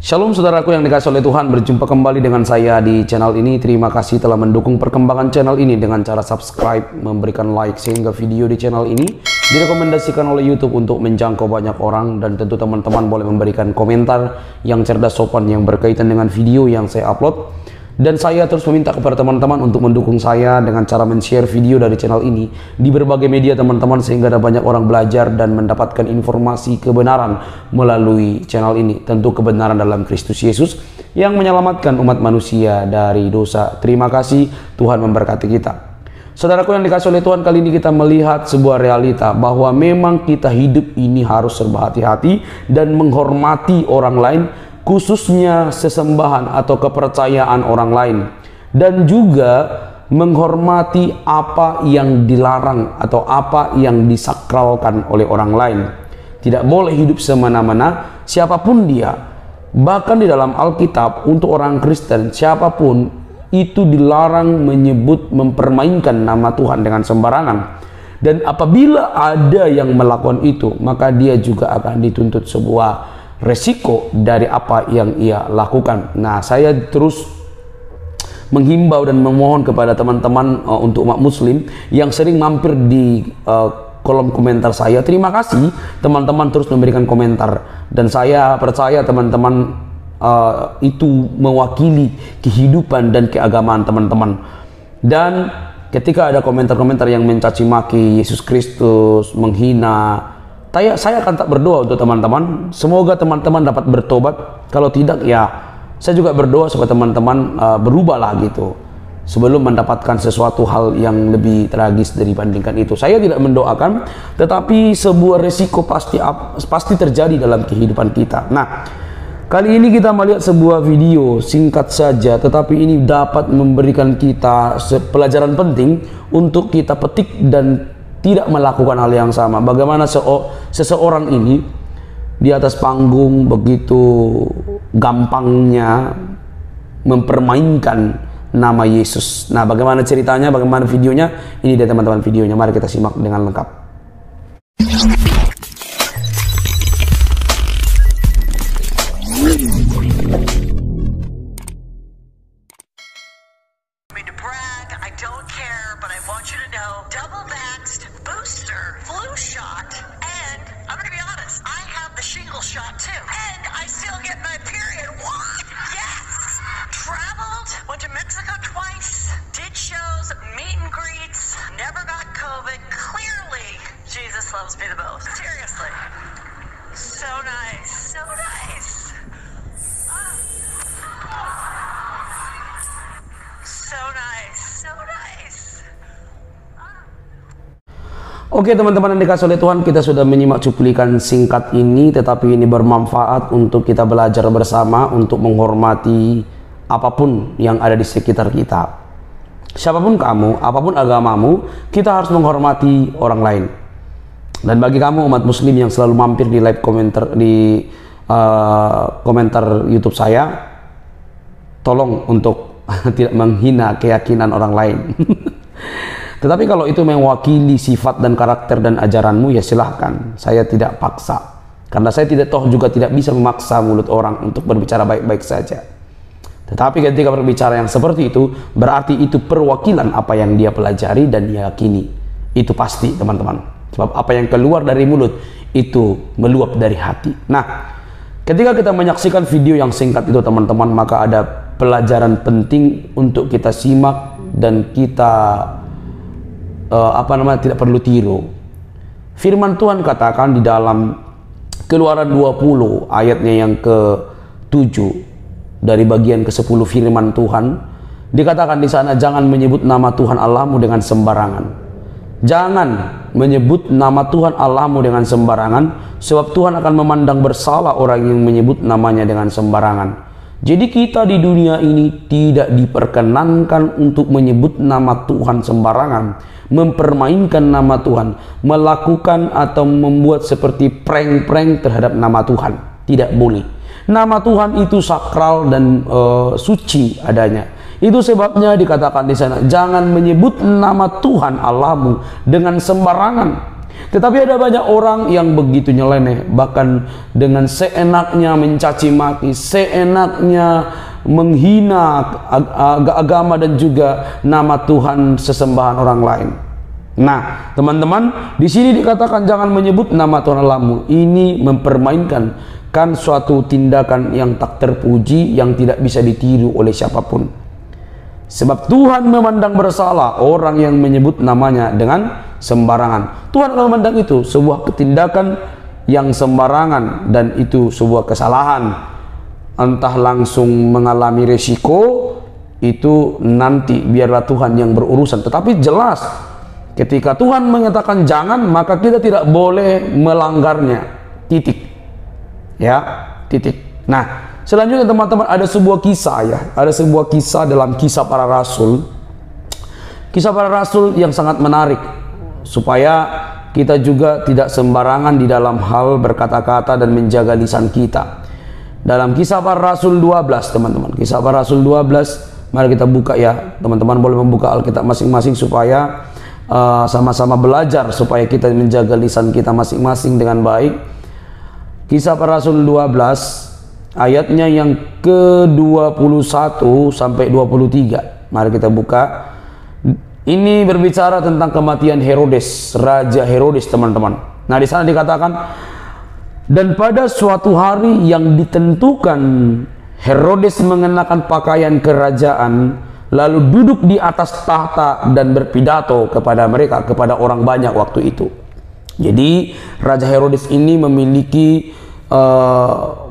Shalom saudaraku yang dikasihi oleh Tuhan, berjumpa kembali dengan saya di channel ini. Terima kasih telah mendukung perkembangan channel ini dengan cara subscribe, memberikan like, sehingga video di channel ini direkomendasikan oleh YouTube untuk menjangkau banyak orang. Dan tentu teman-teman boleh memberikan komentar yang cerdas sopan yang berkaitan dengan video yang saya upload. Dan saya terus meminta kepada teman-teman untuk mendukung saya dengan cara men-share video dari channel ini di berbagai media teman-teman, sehingga ada banyak orang belajar dan mendapatkan informasi kebenaran melalui channel ini. Tentu kebenaran dalam Kristus Yesus yang menyelamatkan umat manusia dari dosa. Terima kasih, Tuhan memberkati kita. Saudaraku yang dikasihi oleh Tuhan, kali ini kita melihat sebuah realita bahwa memang kita hidup ini harus serba hati-hati dan menghormati orang lain, khususnya sesembahan atau kepercayaan orang lain, dan juga menghormati apa yang dilarang atau apa yang disakralkan oleh orang lain. Tidak boleh hidup semena-mena siapapun dia. Bahkan di dalam Alkitab untuk orang Kristen, siapapun itu dilarang menyebut, mempermainkan nama Tuhan dengan sembarangan. Dan apabila ada yang melakukan itu, maka dia juga akan dituntut sebuah resiko dari apa yang ia lakukan. Nah, saya terus menghimbau dan memohon kepada teman-teman untuk umat muslim yang sering mampir di kolom komentar saya. Terima kasih teman-teman terus memberikan komentar, dan saya percaya teman-teman itu mewakili kehidupan dan keagamaan teman-teman. Dan ketika ada komentar-komentar yang mencaci maki Yesus Kristus, menghina, saya akan tak berdoa untuk teman-teman. Semoga teman-teman dapat bertobat. Kalau tidak, ya saya juga berdoa supaya teman-teman berubahlah gitu, sebelum mendapatkan sesuatu hal yang lebih tragis dibandingkan itu. Saya tidak mendoakan, tetapi sebuah resiko pasti terjadi dalam kehidupan kita. Nah, kali ini kita melihat sebuah video singkat saja, tetapi ini dapat memberikan kita pelajaran penting untuk kita petik dan tidak melakukan hal yang sama. Bagaimana seseorang ini di atas panggung begitu gampangnya mempermainkan nama Yesus. Nah, bagaimana ceritanya, bagaimana videonya? Ini dia teman-teman videonya. Mari kita simak dengan lengkap. Shot too, and I still get my period. What? Yes. Traveled, went to Mexico twice, did shows, meet and greets, never got COVID. Clearly, Jesus loves me the most. Seriously. So nice. So nice. So nice. So nice. Oke teman-teman yang dikasihi oleh Tuhan, kita sudah menyimak cuplikan singkat ini, tetapi ini bermanfaat untuk kita belajar bersama untuk menghormati apapun yang ada di sekitar kita. Siapapun kamu, apapun agamamu, kita harus menghormati orang lain. Dan bagi kamu umat muslim yang selalu mampir di live komentar di komentar YouTube saya, tolong untuk tidak menghina keyakinan orang lain. Tetapi kalau itu mewakili sifat dan karakter dan ajaranmu, ya silahkan. Saya tidak paksa, karena saya tidak tidak bisa memaksa mulut orang untuk berbicara baik-baik saja. Tetapi ketika berbicara yang seperti itu, berarti itu perwakilan apa yang dia pelajari dan dia yakini. Itu pasti teman-teman. Sebab apa yang keluar dari mulut itu meluap dari hati. Nah, ketika kita menyaksikan video yang singkat itu teman-teman, maka ada pelajaran penting untuk kita simak dan kita tidak perlu tiru. Firman Tuhan katakan di dalam Keluaran 20 ayatnya yang ke-7 dari bagian ke-10 firman Tuhan, dikatakan di sana, jangan menyebut nama Tuhan Allahmu dengan sembarangan. Jangan menyebut nama Tuhan Allahmu dengan sembarangan, sebab Tuhan akan memandang bersalah orang yang menyebut namanya dengan sembarangan. Jadi kita di dunia ini tidak diperkenankan untuk menyebut nama Tuhan sembarangan, mempermainkan nama Tuhan, melakukan atau membuat seperti prank-prank terhadap nama Tuhan. Tidak boleh. Nama Tuhan itu sakral dan suci adanya. Itu sebabnya dikatakan di sana, jangan menyebut nama Tuhan Allahmu dengan sembarangan. Tetapi ada banyak orang yang begitu nyeleneh, bahkan dengan seenaknya mencaci maki, seenaknya menghina agama dan juga nama Tuhan sesembahan orang lain. Nah, teman-teman, di sini dikatakan jangan menyebut nama Tuhan Allahmu. Ini mempermainkan kan suatu tindakan yang tak terpuji, yang tidak bisa ditiru oleh siapapun. Sebab Tuhan memandang bersalah orang yang menyebut namanya dengan sembarangan. Tuhan akan memandang itu sebuah tindakan yang sembarangan, dan itu sebuah kesalahan. Entah langsung mengalami resiko, itu nanti biarlah Tuhan yang berurusan. Tetapi jelas, ketika Tuhan mengatakan jangan, maka kita tidak boleh melanggarnya. Titik. Ya, titik. Nah, selanjutnya teman-teman, ada sebuah kisah ya. Ada sebuah kisah dalam Kisah Para Rasul. Kisah Para Rasul yang sangat menarik, supaya kita juga tidak sembarangan di dalam hal berkata-kata dan menjaga lisan kita. Dalam Kisah Para Rasul 12, teman-teman. Kisah Para Rasul 12, mari kita buka ya. Teman-teman boleh membuka Alkitab masing-masing supaya sama-sama belajar, supaya kita menjaga lisan kita masing-masing dengan baik. Kisah Para Rasul 12, ayatnya yang ke-21 sampai 23. Mari kita buka. Ini berbicara tentang kematian Herodes, Raja Herodes, teman-teman. Nah, di sana dikatakan, dan pada suatu hari yang ditentukan, Herodes mengenakan pakaian kerajaan, lalu duduk di atas tahta dan berpidato kepada mereka, kepada orang banyak waktu itu. Jadi Raja Herodes ini memiliki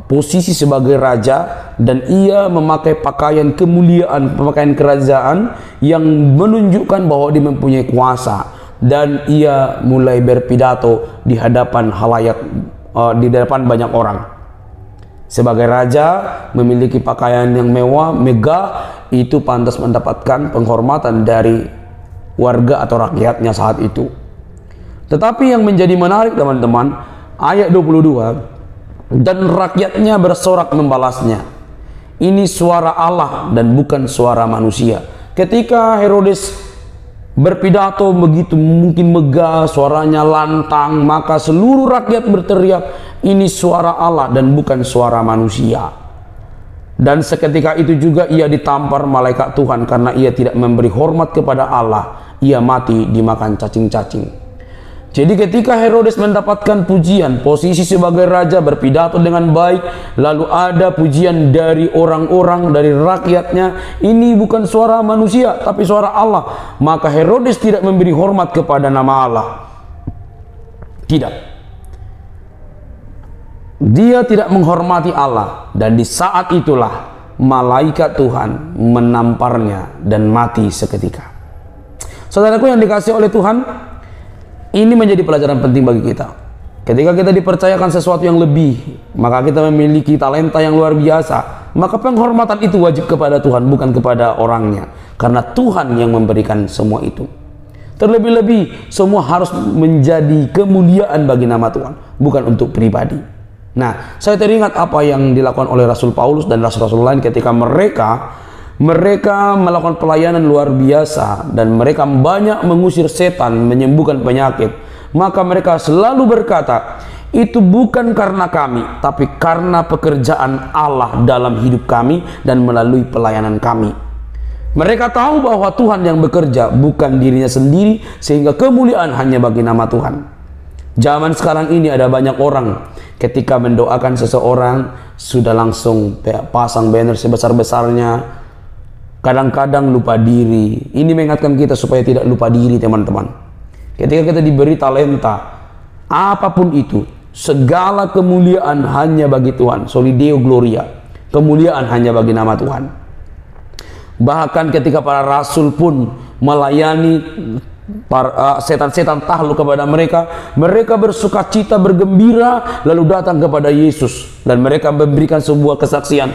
posisi sebagai raja, dan ia memakai pakaian kemuliaan, pakaian kerajaan yang menunjukkan bahwa dia mempunyai kuasa, dan ia mulai berpidato di hadapan halayak, di depan banyak orang. Sebagai raja memiliki pakaian yang mewah, megah, itu pantas mendapatkan penghormatan dari warga atau rakyatnya saat itu. Tetapi yang menjadi menarik, teman-teman, ayat 22, dan rakyatnya bersorak membalasnya, ini suara Allah dan bukan suara manusia. Ketika Herodes berpidato begitu mungkin megah, suaranya lantang, maka seluruh rakyat berteriak, ini suara Allah dan bukan suara manusia. Dan seketika itu juga ia ditampar malaikat Tuhan karena ia tidak memberi hormat kepada Allah. Ia mati dimakan cacing-cacing. Jadi ketika Herodes mendapatkan pujian, posisi sebagai raja, berpidato dengan baik, lalu ada pujian dari orang-orang, dari rakyatnya, ini bukan suara manusia tapi suara Allah, maka Herodes tidak memberi hormat kepada nama Allah. Tidak. Dia tidak menghormati Allah, dan di saat itulah malaikat Tuhan menamparnya dan mati seketika. Saudaraku yang dikasihi oleh Tuhan, ini menjadi pelajaran penting bagi kita. Ketika kita dipercayakan sesuatu yang lebih, maka kita memiliki talenta yang luar biasa, maka penghormatan itu wajib kepada Tuhan, bukan kepada orangnya, karena Tuhan yang memberikan semua itu. Terlebih-lebih semua harus menjadi kemuliaan bagi nama Tuhan, bukan untuk pribadi. Nah, saya teringat apa yang dilakukan oleh Rasul Paulus dan rasul-rasul lain ketika mereka melakukan pelayanan luar biasa, dan mereka banyak mengusir setan, menyembuhkan penyakit. Maka mereka selalu berkata, itu bukan karena kami, tapi karena pekerjaan Allah dalam hidup kami dan melalui pelayanan kami. Mereka tahu bahwa Tuhan yang bekerja, bukan dirinya sendiri, sehingga kemuliaan hanya bagi nama Tuhan. Zaman sekarang ini ada banyak orang ketika mendoakan seseorang sudah langsung pasang banner sebesar-besarnya, kadang-kadang lupa diri. Ini mengingatkan kita supaya tidak lupa diri, teman-teman. Ketika kita diberi talenta, apapun itu, segala kemuliaan hanya bagi Tuhan. Soli Deo Gloria. Kemuliaan hanya bagi nama Tuhan. Bahkan ketika para rasul pun melayani setan-setan takluk kepada mereka, mereka bersuka cita, bergembira, lalu datang kepada Yesus, dan mereka memberikan sebuah kesaksian.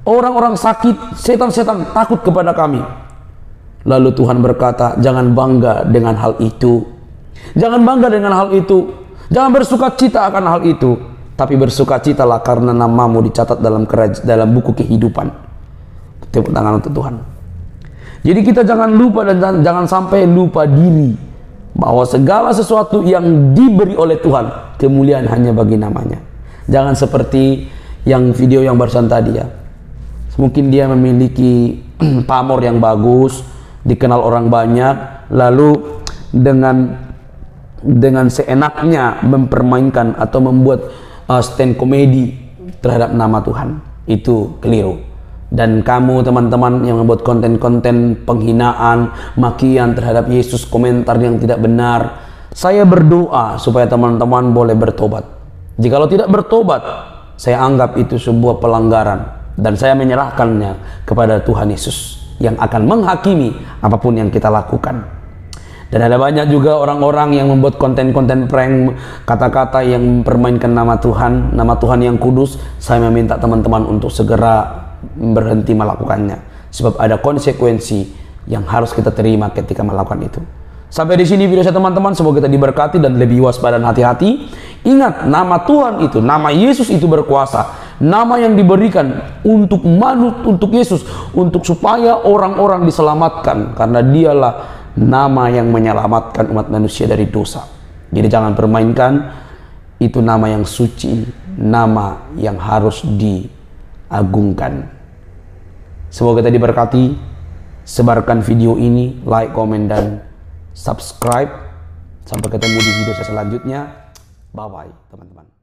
Orang-orang sakit, setan-setan takut kepada kami. Lalu Tuhan berkata, jangan bangga dengan hal itu. Jangan bangga dengan hal itu. Jangan bersuka cita akan hal itu. Tapi bersuka citalah karena namamu dicatat dalam buku kehidupan. Tepuk tangan untuk Tuhan. Jadi kita jangan lupa dan jangan sampai lupa diri. bahwa segala sesuatu yang diberi oleh Tuhan, kemuliaan hanya bagi namanya. Jangan seperti yang video yang barusan tadi ya. Mungkin dia memiliki pamor yang bagus, dikenal orang banyak, lalu dengan seenaknya mempermainkan atau membuat stand komedi terhadap nama Tuhan. Itu keliru. Dan kamu teman-teman yang membuat konten-konten penghinaan, makian terhadap Yesus, komentar yang tidak benar, saya berdoa supaya teman-teman boleh bertobat. Jikalau tidak bertobat, saya anggap itu sebuah pelanggaran dan saya menyerahkannya kepada Tuhan Yesus yang akan menghakimi apapun yang kita lakukan. Dan ada banyak juga orang-orang yang membuat konten-konten prank, kata-kata yang mempermainkan nama Tuhan yang kudus. Saya meminta teman-teman untuk segera berhenti melakukannya, sebab ada konsekuensi yang harus kita terima ketika melakukan itu. Sampai di sini video saya teman-teman, semoga kita diberkati dan lebih waspada dan hati-hati. Ingat, nama Tuhan itu, nama Yesus itu berkuasa. Nama yang diberikan untuk Yesus, untuk supaya orang-orang diselamatkan, karena dialah nama yang menyelamatkan umat manusia dari dosa. Jadi jangan permainkan, itu nama yang suci, nama yang harus diagungkan. Semoga kita diberkati. Sebarkan video ini, like, komen, dan subscribe. Sampai ketemu di video saya selanjutnya. Bye-bye teman-teman.